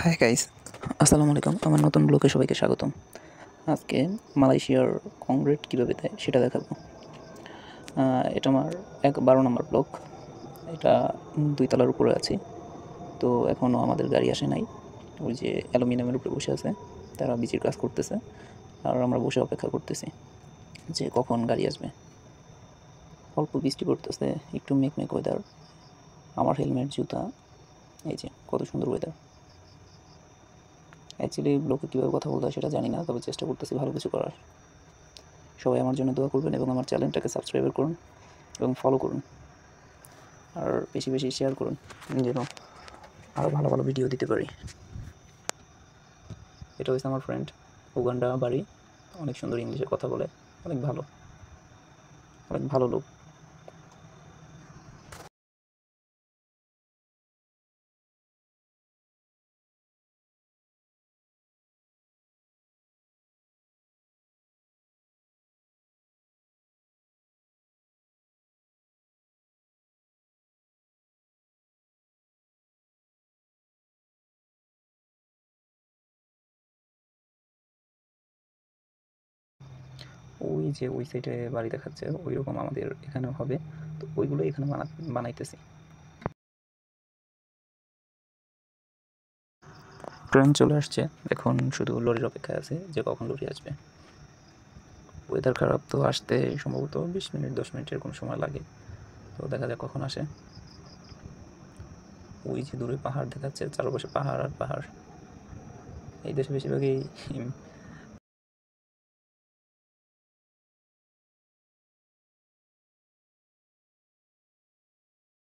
Hi guys, আসসালামু আলাইকুম। আমার নতুন ব্লগে সবাইকে স্বাগতম। আজকে মালয়েশিয়ার কংক্রিট কীভাবে দেয় সেটা দেখাবো। এটা আমার 12 নম্বর ব্লক। এটা 2 তলার উপরে আছি। তো এখনও আমাদের গাড়ি আসে নাই। ওই যে অ্যালুমিনিয়ামের উপরে বসে আছে, তারা বিচির কাজ করতেছে আর আমরা বসে অপেক্ষা করতেছি যে কখন গাড়ি আসবে। অল্প বৃষ্টি পড়তেছে, একটু মেঘ ওয়েদার। আমার হেলমেট, জুতা, এই যে কত সুন্দর ওয়েদার। অ্যাকচুয়ালি ব্লগে কীভাবে কথা বলতে হয় সেটা জানি না, তবে চেষ্টা করতেছি ভালো কিছু করার। সবাই আমার জন্য দোয়া করবেন এবং আমার চ্যানেলটাকে সাবস্ক্রাইব করুন এবং ফলো করুন, আর বেশি বেশি শেয়ার করুন যেন আরও ভালো ভালো ভিডিও দিতে পারি। এটা হচ্ছে আমার ফ্রেন্ড, উগান্ডা বাড়ি, অনেক সুন্দর ইংলিশে কথা বলে, অনেক ভালো লোক। ওই যে ওই সাইডে বাড়ি দেখাচ্ছে, ওই রকম আমাদের এখানেও হবে। তো ওইগুলো এখানে বানাইতেছি। ট্রেন চলে আসছে, এখন শুধু লরির অপেক্ষায় আছে যে কখন লরি আসবে। ওয়েদার খারাপ, তো আসতে সম্ভবত 20 মিনিট 10 মিনিট এরকম সময় লাগে। তো দেখা যাক কখন আসে। ওই যে দূরে পাহাড় দেখাচ্ছে, চারপাশে পাহাড় আর পাহাড়। এই দেশে বেশিরভাগই